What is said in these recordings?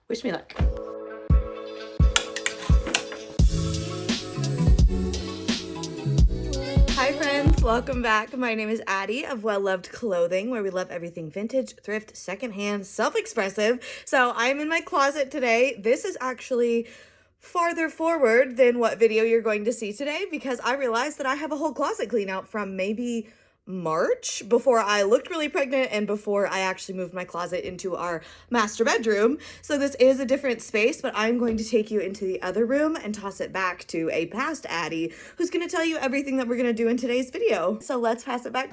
Wish me luck. Hi friends, welcome back. My name is Addie of Well Loved Clothing, where we love everything vintage, thrift, secondhand, self-expressive. So I'm in my closet today. This is actually farther forward than what video you're going to see today because I realized that I have a whole closet clean out from maybe March, before I looked really pregnant and before I actually moved my closet into our master bedroom. So this is a different space, but I'm going to take you into the other room and toss it back to a past Addie who's going to tell you everything that we're going to do in today's video. So let's pass it back.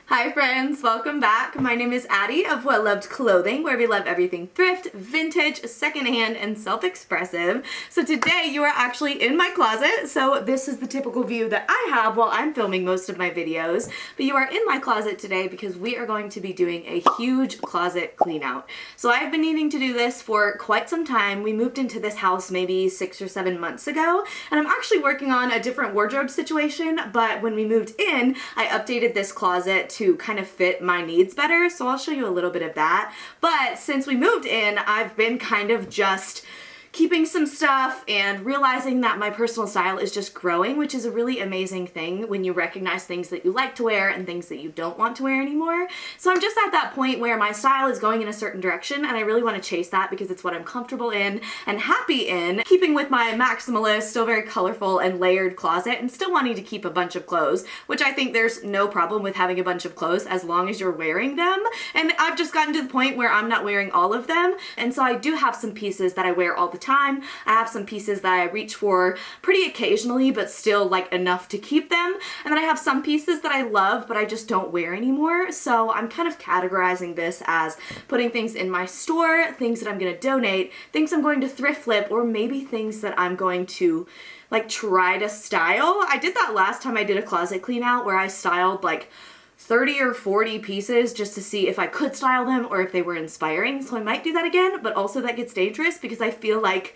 Hi friends, welcome back. My name is Addie of Well Loved Clothing, where we love everything thrift, vintage, secondhand, and self-expressive. So today you are actually in my closet. So this is the typical view that I have while I'm filming most of my videos. But you are in my closet today because we are going to be doing a huge closet clean out. So I've been needing to do this for quite some time. We moved into this house maybe 6 or 7 months ago, and I'm actually working on a different wardrobe situation. But when we moved in, I updated this closet to kind of fit my needs better, so I'll show you a little bit of that. But since we moved in, I've been kind of just keeping some stuff and realizing that my personal style is just growing, which is a really amazing thing when you recognize things that you like to wear and things that you don't want to wear anymore. So I'm just at that point where my style is going in a certain direction and I really want to chase that because it's what I'm comfortable in and happy in, keeping with my maximalist, still very colorful and layered closet and still wanting to keep a bunch of clothes, which I think there's no problem with having a bunch of clothes as long as you're wearing them. And I've just gotten to the point where I'm not wearing all of them. And so I do have some pieces that I wear all the time. I have some pieces that I reach for pretty occasionally, but still like enough to keep them. And then I have some pieces that I love, but I just don't wear anymore. So I'm kind of categorizing this as putting things in my store, things that I'm going to donate, things I'm going to thrift flip, or maybe things that I'm going to like try to style. I did that last time I did a closet clean out where I styled like 30 or 40 pieces just to see if I could style them or if they were inspiring. So I might do that again, but also that gets dangerous because I feel like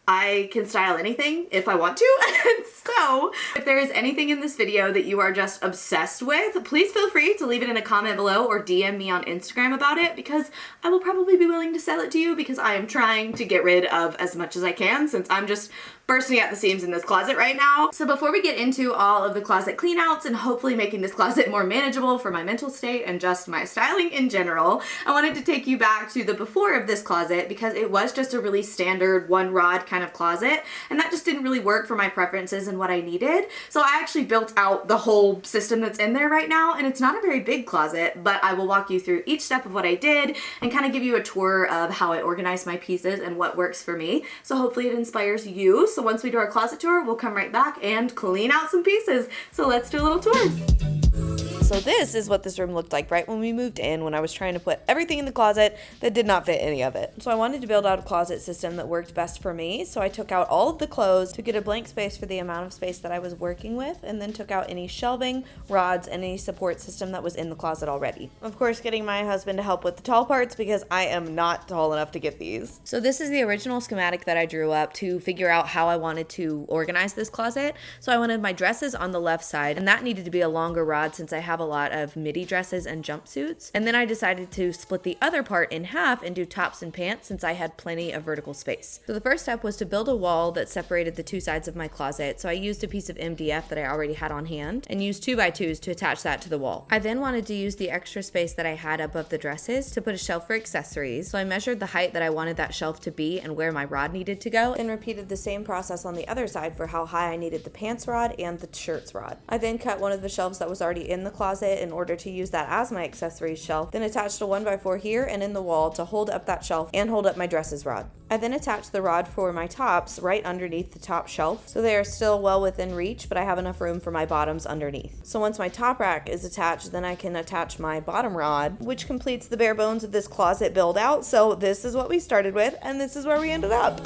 I can style anything if I want to. And so if there is anything in this video that you are just obsessed with, please feel free to leave it in a comment below or DM me on Instagram about it because I will probably be willing to sell it to you because I am trying to get rid of as much as I can since I'm just bursting at the seams in this closet right now. So before we get into all of the closet clean outs and hopefully making this closet more manageable for my mental state and just my styling in general, I wanted to take you back to the before of this closet because it was just a really standard one rod kind of closet and that just didn't really work for my preferences and what I needed. So I actually built out the whole system that's in there right now, and it's not a very big closet, but I will walk you through each step of what I did and kind of give you a tour of how I organize my pieces and what works for me. So hopefully it inspires you. So once we do our closet tour, we'll come right back and clean out some pieces. So let's do a little tour. So this is what this room looked like right when we moved in, when I was trying to put everything in the closet that did not fit any of it. So I wanted to build out a closet system that worked best for me. So I took out all of the clothes to get a blank space for the amount of space that I was working with, and then took out any shelving, rods, and any support system that was in the closet already. Of course, getting my husband to help with the tall parts because I am not tall enough to get these. So this is the original schematic that I drew up to figure out how I wanted to organize this closet. So I wanted my dresses on the left side, and that needed to be a longer rod since I have a lot of midi dresses and jumpsuits. And then I decided to split the other part in half and do tops and pants since I had plenty of vertical space. So the first step was to build a wall that separated the two sides of my closet. So I used a piece of MDF that I already had on hand and used 2x2s to attach that to the wall. I then wanted to use the extra space that I had above the dresses to put a shelf for accessories. So I measured the height that I wanted that shelf to be and where my rod needed to go, and repeated the same process on the other side for how high I needed the pants rod and the shirts rod. I then cut one of the shelves that was already in the closet in order to use that as my accessories shelf, then attached a 1x4 here and in the wall to hold up that shelf and hold up my dresses rod. I then attached the rod for my tops right underneath the top shelf, so they are still well within reach, but I have enough room for my bottoms underneath. So once my top rack is attached, then I can attach my bottom rod, which completes the bare bones of this closet build out. So this is what we started with, and this is where we ended up.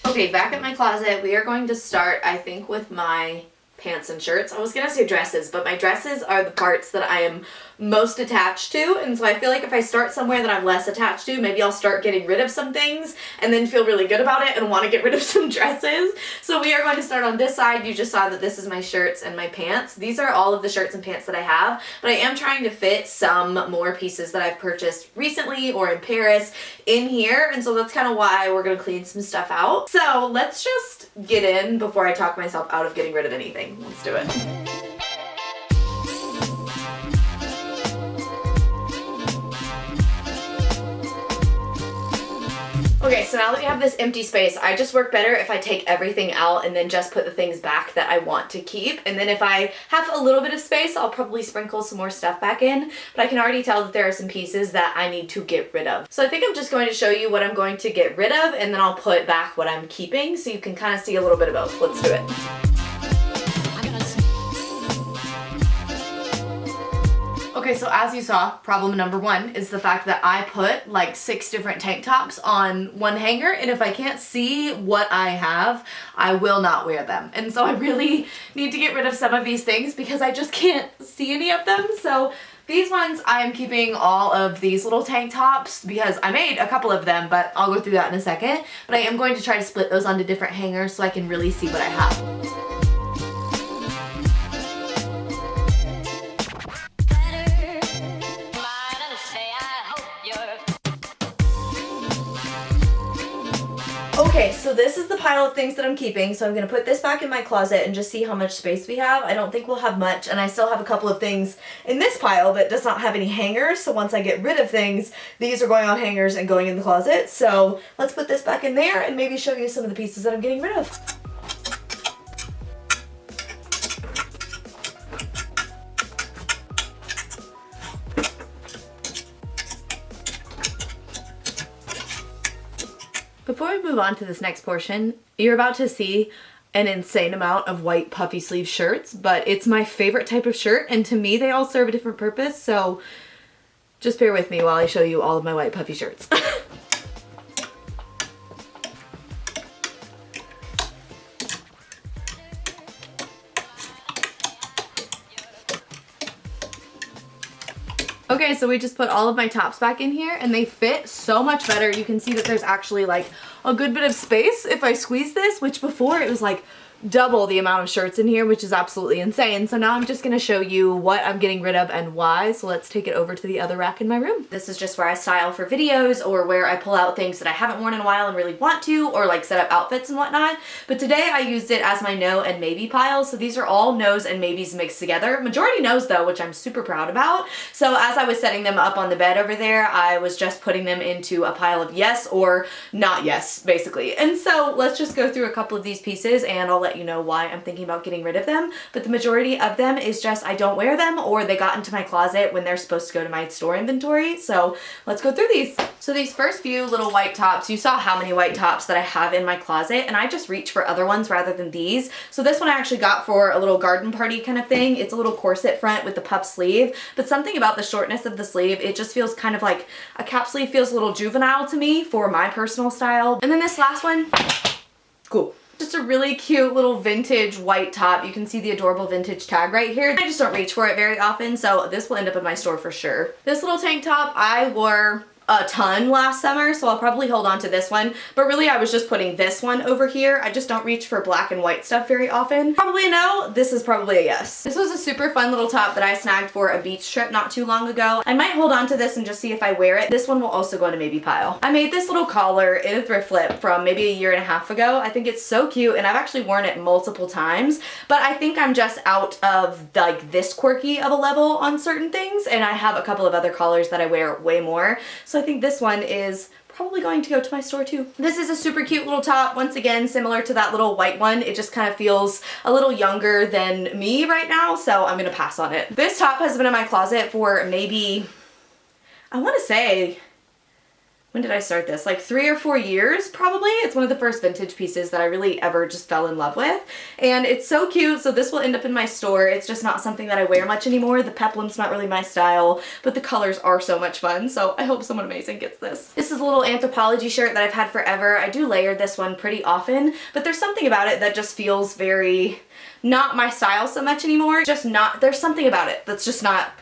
Okay, back at my closet, we are going to start, I think, with my pants and shirts. I was gonna say dresses, but my dresses are the parts that I am most attached to, and so I feel like if I start somewhere that I'm less attached to, maybe I'll start getting rid of some things and then feel really good about it and want to get rid of some dresses. So we are going to start on this side. You just saw that this is my shirts and my pants. These are all of the shirts and pants that I have, but I am trying to fit some more pieces that I've purchased recently or in Paris in here, and so that's kind of why we're going to clean some stuff out. So let's just get in before I talk myself out of getting rid of anything. Let's do it. Okay, so now that we have this empty space, I just work better if I take everything out and then just put the things back that I want to keep. And then if I have a little bit of space, I'll probably sprinkle some more stuff back in. But I can already tell that there are some pieces that I need to get rid of. So I think I'm just going to show you what I'm going to get rid of, and then I'll put back what I'm keeping so you can kind of see a little bit of both. Let's do it. Okay, so as you saw, problem number one is the fact that I put like 6 different tank tops on one hanger, and if I can't see what I have, I will not wear them. And so I really need to get rid of some of these things because I just can't see any of them. So these ones, I am keeping all of these little tank tops because I made a couple of them, but I'll go through that in a second. But I am going to try to split those onto different hangers so I can really see what I have. Okay, so this is the pile of things that I'm keeping, so I'm going to put this back in my closet and just see how much space we have. I don't think we'll have much, and I still have a couple of things in this pile that does not have any hangers, so once I get rid of things, these are going on hangers and going in the closet. So let's put this back in there and maybe show you some of the pieces that I'm getting rid of. Before we move on to this next portion, you're about to see an insane amount of white puffy sleeve shirts, but it's my favorite type of shirt, and to me they all serve a different purpose, so just bear with me while I show you all of my white puffy shirts. Okay, so we just put all of my tops back in here and they fit so much better. You can see that there's actually like a good bit of space if I squeeze this, which before it was like double the amount of shirts in here, which is absolutely insane. So now I'm just gonna show you what I'm getting rid of and why. So let's take it over to the other rack in my room. This is just where I style for videos or where I pull out things that I haven't worn in a while and really want to, or like set up outfits and whatnot. But today I used it as my no and maybe pile. So these are all no's and maybes mixed together. Majority no's though, which I'm super proud about. So as I was setting them up on the bed over there, I was just putting them into a pile of yes or not yes, basically. And so let's just go through a couple of these pieces and I'll let you know why I'm thinking about getting rid of them. But the majority of them is just I don't wear them, or they got into my closet when they're supposed to go to my store inventory. So let's go through these. So these first few little white tops, you saw how many white tops that I have in my closet, and I just reach for other ones rather than these. So this one I actually got for a little garden party kind of thing. It's a little corset front with the puff sleeve, but something about the shortness of the sleeve, it just feels kind of like a cap sleeve, feels a little juvenile to me for my personal style. And then this last one, cool. Just a really cute little vintage white top. You can see the adorable vintage tag right here. I just don't reach for it very often, so this will end up in my store for sure. This little tank top I wore a ton last summer, so I'll probably hold on to this one, but really I was just putting this one over here. I just don't reach for black and white stuff very often. Probably a no, this is probably a yes. This was a super fun little top that I snagged for a beach trip not too long ago. I might hold on to this and just see if I wear it. This one will also go in a maybe pile. I made this little collar in a thrift flip from maybe a year and a half ago. I think it's so cute, and I've actually worn it multiple times, but I think I'm just out of like this quirky of a level on certain things, and I have a couple of other collars that I wear way more. So I think this one is probably going to go to my store too. This is a super cute little top. Once again, similar to that little white one. It just kind of feels a little younger than me right now, so I'm gonna pass on it. This top has been in my closet for maybe, I wanna say, when did I start this? Like 3 or 4 years probably. It's one of the first vintage pieces that I really ever just fell in love with. And it's so cute. So this will end up in my store. It's just not something that I wear much anymore. The peplum's not really my style, but the colors are so much fun. So I hope someone amazing gets this. This is a little Anthropologie shirt that I've had forever. I do layer this one pretty often, but there's something about it that just feels very not my style so much anymore. Just not, there's something about it that's just not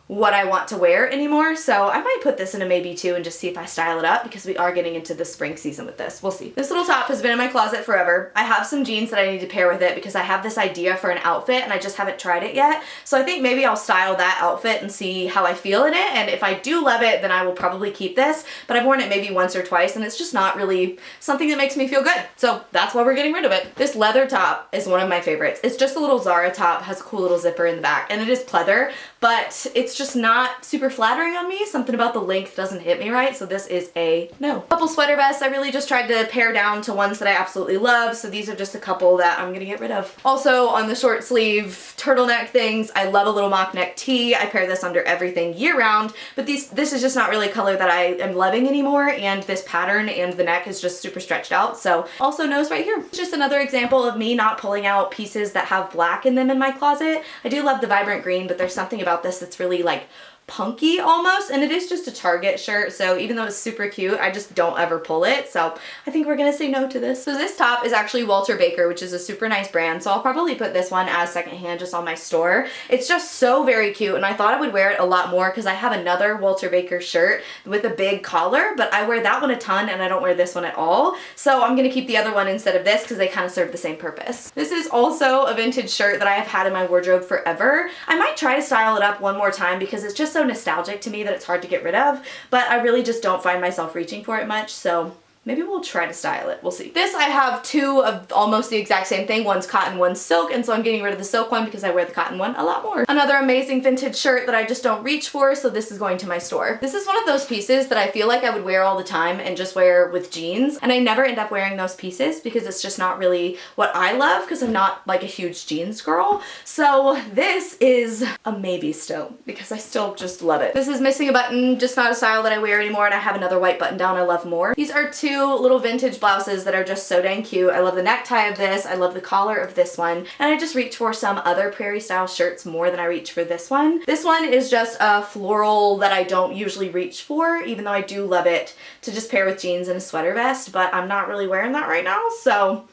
what I want to wear anymore. So I might put this in a maybe too and just see if I style it up, because we are getting into the spring season with this. We'll see. This little top has been in my closet forever. I have some jeans that I need to pair with it because I have this idea for an outfit and I just haven't tried it yet. So I think maybe I'll style that outfit and see how I feel in it. And if I do love it, then I will probably keep this, but I've worn it maybe once or twice and it's just not really something that makes me feel good. So that's why we're getting rid of it. This leather top is one of my favorites. It's just a little Zara top, has a cool little zipper in the back, and it is pleather, but it's just not super flattering on me. Something about the length doesn't hit me right, so this is a no. Couple sweater vests, I really just tried to pare down to ones that I absolutely love, so these are just a couple that I'm gonna get rid of. Also on the short sleeve turtleneck things, I love a little mock neck tee. I pair this under everything year round, but this is just not really a color that I am loving anymore, and this pattern and the neck is just super stretched out, so also no's right here. Just another example of me not pulling out pieces that have black in them in my closet. I do love the vibrant green, but there's something about this that's really like punky almost, and it is just a Target shirt, so even though it's super cute, I just don't ever pull it, so I think we're gonna say no to this. So this top is actually Walter Baker, which is a super nice brand, so I'll probably put this one as secondhand just on my store. It's just so very cute, and I thought I would wear it a lot more because I have another Walter Baker shirt with a big collar, but I wear that one a ton and I don't wear this one at all, so I'm gonna keep the other one instead of this because they kind of serve the same purpose. This is also a vintage shirt that I have had in my wardrobe forever. I might try to style it up one more time because it's just so nostalgic to me that it's hard to get rid of, but I really just don't find myself reaching for it much, so maybe we'll try to style it. We'll see. This I have two of almost the exact same thing. One's cotton, one's silk, and so I'm getting rid of the silk one because I wear the cotton one a lot more. Another amazing vintage shirt that I just don't reach for, so this is going to my store. This is one of those pieces that I feel like I would wear all the time and just wear with jeans, and I never end up wearing those pieces because it's just not really what I love because I'm not like a huge jeans girl. So this is a maybe still because I still just love it. This is missing a button, just not a style that I wear anymore, and I have another white button down I love more. These are two little vintage blouses that are just so dang cute. I love the necktie of this, I love the collar of this one, and I just reach for some other prairie style shirts more than I reach for this one. This one is just a floral that I don't usually reach for, even though I do love it to just pair with jeans and a sweater vest, but I'm not really wearing that right now, so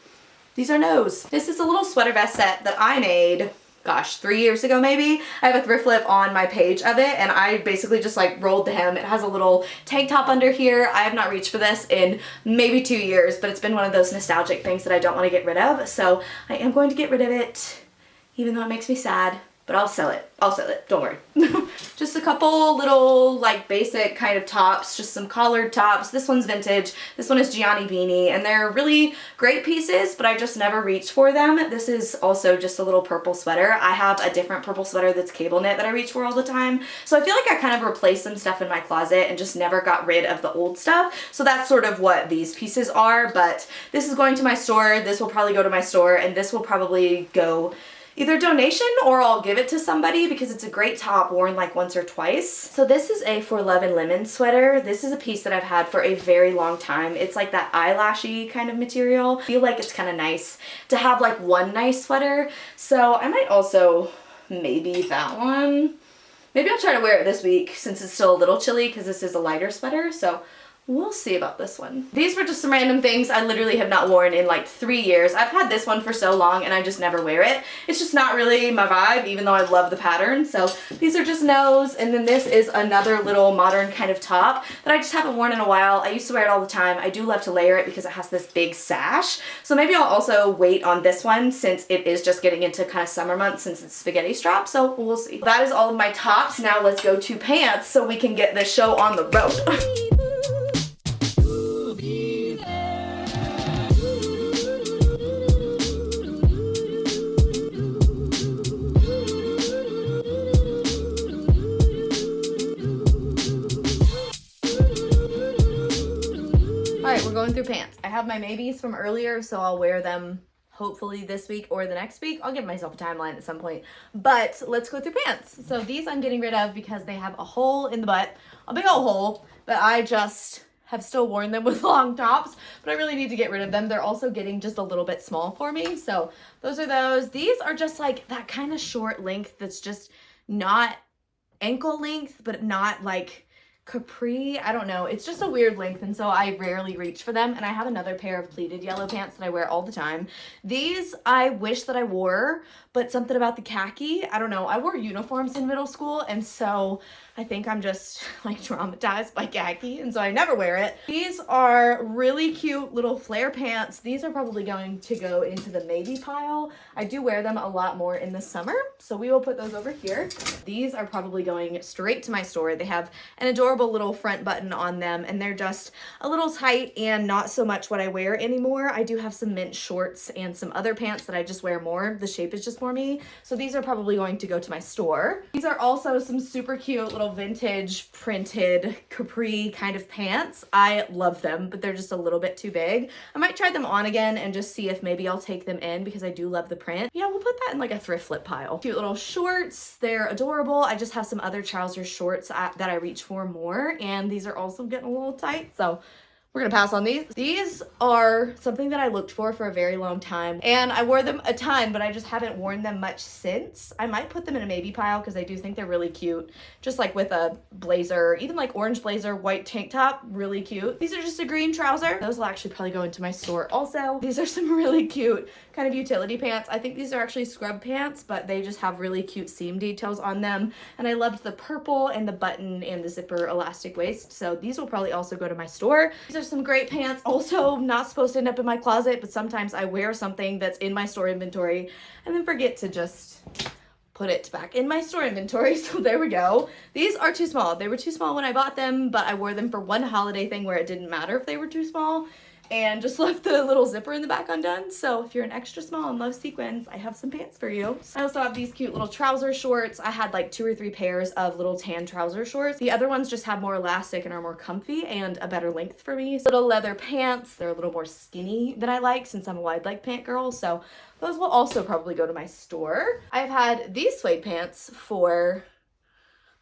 these are no's. This is a little sweater vest set that I made, gosh, 3 years ago maybe. I have a thrift flip on my page of it, and I basically just like rolled the hem. It has a little tank top under here. I have not reached for this in maybe 2 years, but it's been one of those nostalgic things that I don't want to get rid of, so I am going to get rid of it, even though it makes me sad, but I'll sell it. I'll sell it, don't worry. Just a couple little like basic kind of tops, just some collared tops. This one's vintage, this one is Gianni Beanie, and they're really great pieces, but I just never reach for them. This is also just a little purple sweater. I have a different purple sweater that's cable knit that I reach for all the time, so I feel like I kind of replaced some stuff in my closet and just never got rid of the old stuff, so that's sort of what these pieces are. But this is going to my store, this will probably go to my store, and this will probably go either donation or I'll give it to somebody because it's a great top worn like once or twice. So this is a For Love and Lemon sweater. This is a piece that I've had for a very long time. It's like that eyelashy kind of material. I feel like it's kind of nice to have like one nice sweater. So I might also maybe that one. Maybe I'll try to wear it this week since it's still a little chilly because this is a lighter sweater. So we'll see about this one. These were just some random things I literally have not worn in like 3 years. I've had this one for so long and I just never wear it. It's just not really my vibe, even though I love the pattern. So these are just no's. And then this is another little modern kind of top that I just haven't worn in a while. I used to wear it all the time. I do love to layer it because it has this big sash. So maybe I'll also wait on this one since it is just getting into kind of summer months since it's spaghetti strap. So we'll see. That is all of my tops. Now let's go to pants so we can get this show on the road. Alright, we're going through pants. I have my maybes from earlier, so I'll wear them hopefully this week or the next week. I'll give myself a timeline at some point. But let's go through pants. So these I'm getting rid of because they have a hole in the butt, a big old hole that I just have still worn them with long tops, but I really need to get rid of them. They're also getting just a little bit small for me. So those are those. These are just like that kind of short length that's just not ankle length, but not like capri. I don't know. It's just a weird length, and so I rarely reach for them. And I have another pair of pleated yellow pants that I wear all the time. These I wish that I wore, but something about the khaki, I don't know. I wore uniforms in middle school, and so I think I'm just like traumatized by khaki, and so I never wear it. These are really cute little flare pants. These are probably going to go into the maybe pile. I do wear them a lot more in the summer, so we will put those over here. These are probably going straight to my store. They have an adorable little front button on them, and they're just a little tight and not so much what I wear anymore. I do have some mint shorts and some other pants that I just wear more. The shape is just more me, so these are probably going to go to my store. These are also some super cute little vintage printed capri kind of pants. I love them, but they're just a little bit too big. I might try them on again and just see if maybe I'll take them in because I do love the print. Yeah, we'll put that in like a thrift flip pile. Cute little shorts. They're adorable. I just have some other trouser shorts that I reach for more, and these are also getting a little tight, so we're gonna pass on these. These are something that I looked for a very long time, and I wore them a ton, but I just haven't worn them much since. I might put them in a maybe pile because I do think they're really cute, just like with a blazer, even like orange blazer, white tank top, really cute. These are just a green trouser. Those will actually probably go into my store also. These are some really cute kind of utility pants. I think these are actually scrub pants, but they just have really cute seam details on them, and I loved the purple and the button and the zipper elastic waist, so these will probably also go to my store. These are some great pants, also not supposed to end up in my closet, but sometimes I wear something that's in my store inventory and then forget to just put it back in my store inventory, so there we go. These are too small. They were too small when I bought them, but I wore them for one holiday thing where it didn't matter if they were too small, and just left the little zipper in the back undone. So if you're an extra small and love sequins, I have some pants for you. I also have these cute little trouser shorts. I had like 2 or 3 pairs of little tan trouser shorts. The other ones just have more elastic and are more comfy and a better length for me. Little leather pants. They're a little more skinny than I like since I'm a wide leg pant girl. So those will also probably go to my store. I've had these suede pants for,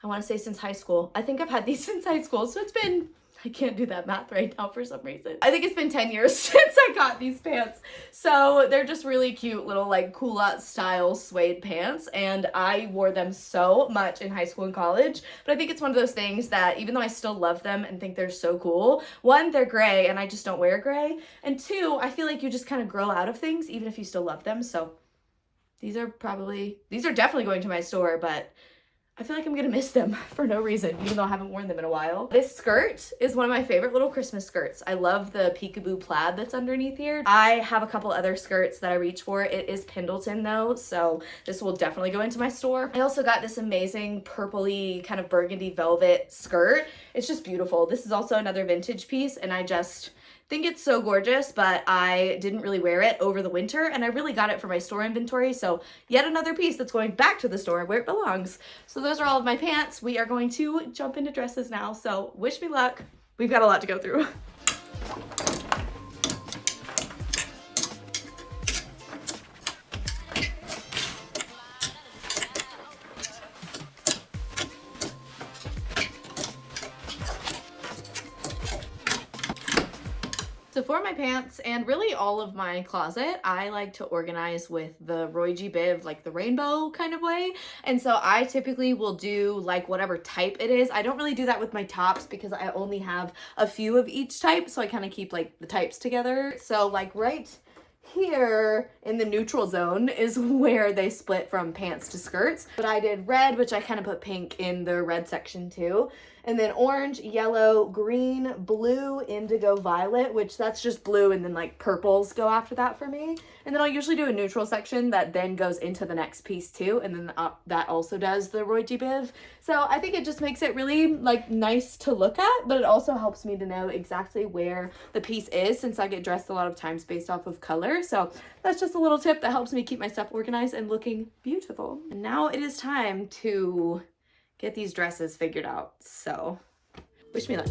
I want to say since high school. I think I've had these since high school. So it's been, I can't do that math right now for some reason. I think it's been 10 years since I got these pants. So they're just really cute little like culotte style suede pants, and I wore them so much in high school and college. But I think it's one of those things that even though I still love them and think they're so cool, one, they're gray and I just don't wear gray, and two, I feel like you just kind of grow out of things even if you still love them. So these are definitely going to my store, but I feel like I'm gonna miss them for no reason, even though I haven't worn them in a while. This skirt is one of my favorite little Christmas skirts. I love the peekaboo plaid that's underneath here. I have a couple other skirts that I reach for. It is Pendleton though, so this will definitely go into my store. I also got this amazing purpley kind of burgundy velvet skirt. It's just beautiful. This is also another vintage piece, and I just think it's so gorgeous, but I didn't really wear it over the winter, and I really got it for my store inventory, so yet another piece that's going back to the store where it belongs. So those are all of my pants. We are going to jump into dresses now, so wish me luck. We've got a lot to go through. So for my pants and really all of my closet, I like to organize with the Roy G. Biv, like the rainbow kind of way. And so I typically will do like whatever type it is. I don't really do that with my tops because I only have a few of each type. So I kind of keep like the types together. So like right here in the neutral zone is where they split from pants to skirts. But I did red, which I kind of put pink in the red section too. And then orange, yellow, green, blue, indigo, violet, which that's just blue, and then like purples go after that for me. And then I'll usually do a neutral section that then goes into the next piece too, and then that also does the Roy G. Biv. So I think it just makes it really like nice to look at, but it also helps me to know exactly where the piece is since I get dressed a lot of times based off of color. So that's just a little tip that helps me keep my stuff organized and looking beautiful. And now it is time to get these dresses figured out. So wish me luck.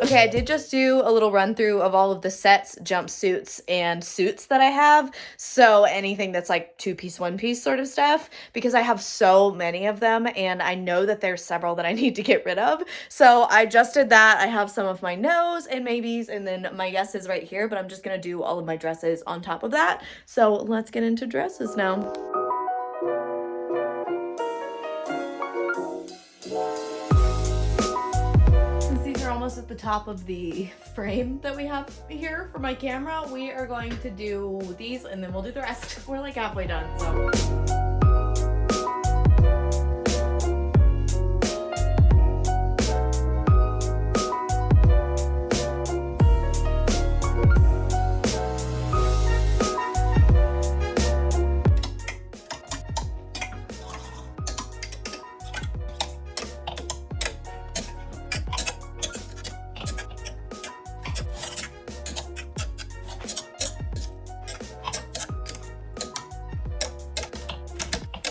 Okay, I did just do a little run through of all of the sets, jumpsuits, and suits that I have. So anything that's like 2-piece, 1-piece sort of stuff, because I have so many of them and I know that there's several that I need to get rid of. So I just did that. I have some of my no's and maybes and then my yeses right here, but I'm just gonna do all of my dresses on top of that. So let's get into dresses now. Almost at the top of the frame that we have here for my camera, we are going to do these and then we'll do the rest. We're like halfway done, so.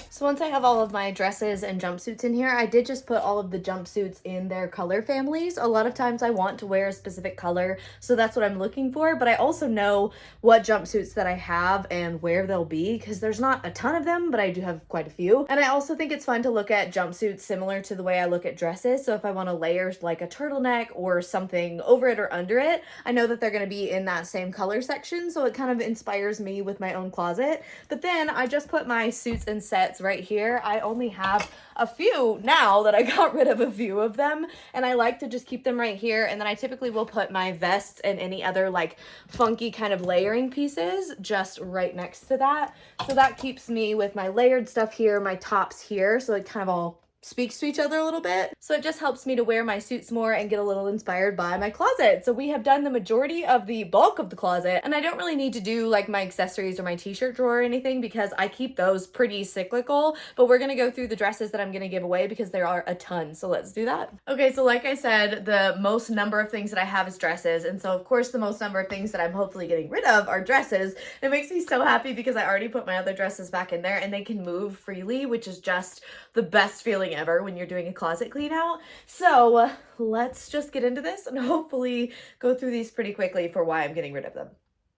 So once I have all of my dresses and jumpsuits in here, I did just put all of the jumpsuits in their color families. A lot of times I want to wear a specific color, so that's what I'm looking for, but I also know what jumpsuits that I have and where they'll be because there's not a ton of them, but I do have quite a few. And I also think it's fun to look at jumpsuits similar to the way I look at dresses. So if I want to layer like a turtleneck or something over it or under it, I know that they're going to be in that same color section, so it kind of inspires me with my own closet. But then I just put my suits and sets right here. I only have a few now that I got rid of a few of them, and I like to just keep them right here, and then I typically will put my vests and any other like funky kind of layering pieces just right next to that. So that keeps me with my layered stuff here, my tops here, so it kind of all speaks to each other a little bit. So it just helps me to wear my suits more and get a little inspired by my closet. So we have done the majority of the bulk of the closet, and I don't really need to do like my accessories or my t-shirt drawer or anything because I keep those pretty cyclical, but we're gonna go through the dresses that I'm gonna give away because there are a ton. So let's do that. Okay, so like I said, the most number of things that I have is dresses. And so of course the most number of things that I'm hopefully getting rid of are dresses. It makes me so happy because I already put my other dresses back in there and they can move freely, which is just the best feeling ever when you're doing a closet clean out. So let's just get into this and hopefully go through these pretty quickly for why I'm getting rid of them.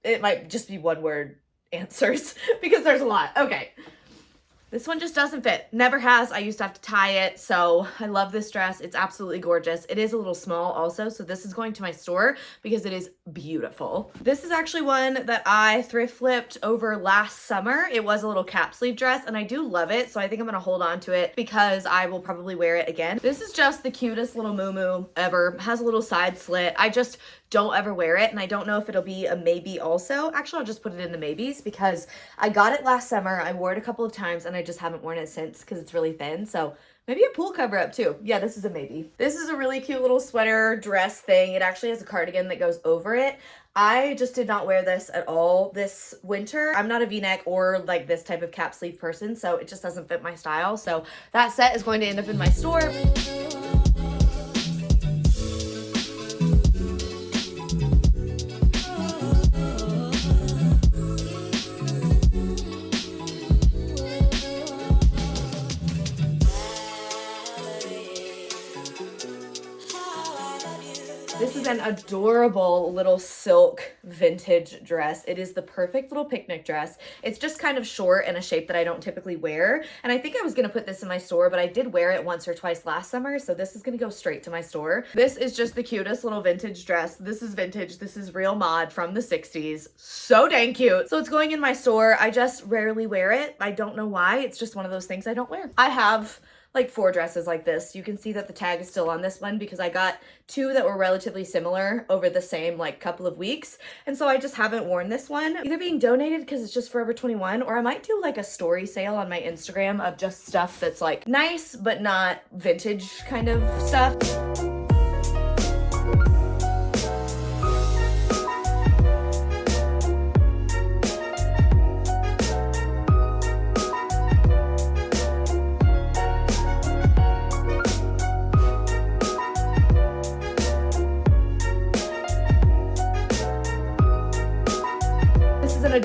It might just be one word answers because there's a lot. Okay. This one just doesn't fit. Never has. I used to have to tie it. So I love this dress. It's absolutely gorgeous. It is a little small also. So this is going to my store because it is beautiful. This is actually one that I thrift flipped over last summer. It was a little cap sleeve dress and I do love it. So I think I'm going to hold on to it because I will probably wear it again. This is just the cutest little muumuu ever. It has a little side slit. I just don't ever wear it, and I don't know if it'll be a maybe also. Actually, I'll just put it in the maybes because I got it last summer. I wore it a couple of times and I just haven't worn it since because it's really thin. So maybe a pool cover up too. Yeah, this is a maybe. This is a really cute little sweater dress thing. It actually has a cardigan that goes over it. I just did not wear this at all this winter. I'm not a v-neck or like this type of cap sleeve person, so it just doesn't fit my style. So that set is going to end up in my store. This is an adorable little silk vintage dress. It is the perfect little picnic dress. It's just kind of short and a shape that I don't typically wear. And I think I was gonna put this in my store, but I did wear it once or twice last summer. So this is gonna go straight to my store. This is just the cutest little vintage dress. This is vintage. This is real mod from the 60s. So dang cute. So it's going in my store. I just rarely wear it. I don't know why. It's just one of those things I don't wear. I have like 4 dresses like this. You can see that the tag is still on this one because I got 2 that were relatively similar over the same like couple of weeks. And so I just haven't worn this one. Either being donated because it's just Forever 21, or I might do like a story sale on my Instagram of just stuff that's like nice but not vintage kind of stuff.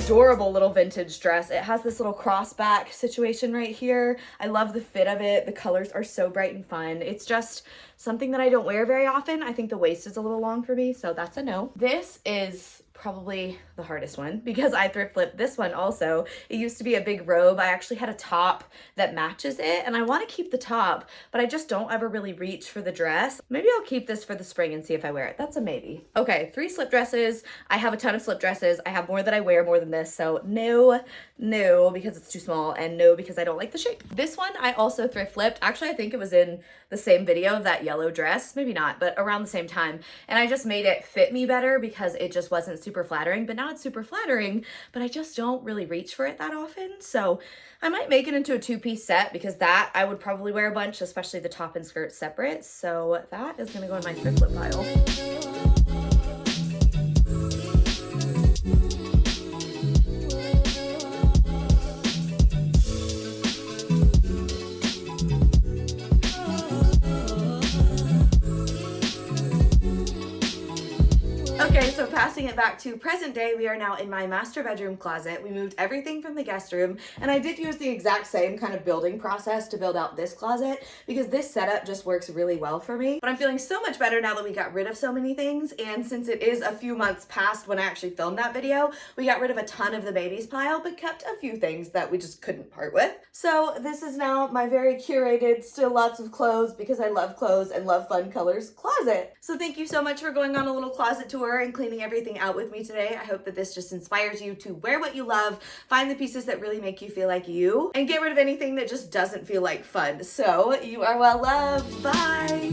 adorable little vintage dress. It has this little cross back situation right here. I love the fit of it. The colors are so bright and fun. It's just something that I don't wear very often. I think the waist is a little long for me, so that's a no. This is probably the hardest one because I thrift flipped this one also. It used to be a big robe. I actually had a top that matches it, and I want to keep the top, but I just don't ever really reach for the dress. Maybe I'll keep this for the spring and see if I wear it. That's a maybe. Okay, 3 slip dresses. I have a ton of slip dresses. I have more that I wear more than this, so no because it's too small, and no because I don't like the shape. This one I also thrift flipped. Actually, I think it was in the same video of that yellow dress. Maybe not, but around the same time. And I just made it fit me better because it just wasn't super flattering, but now it's super flattering, but I just don't really reach for it that often. So I might make it into a 2-piece set because that I would probably wear a bunch, especially the top and skirt separate. So that is gonna go in my thrift flip pile. Okay, so passing it back to present day, we are now in my master bedroom closet. We moved everything from the guest room, and I did use the exact same kind of building process to build out this closet because this setup just works really well for me. But I'm feeling so much better now that we got rid of so many things, and since it is a few months past when I actually filmed that video, we got rid of a ton of the babies pile, but kept a few things that we just couldn't part with. So this is now my very curated, still lots of clothes because I love clothes and love fun colors closet. So thank you so much for going on a little closet tour and cleaning everything out with me today. I hope that this just inspires you to wear what you love, find the pieces that really make you feel like you, and get rid of anything that just doesn't feel like fun. So you are well loved. Bye.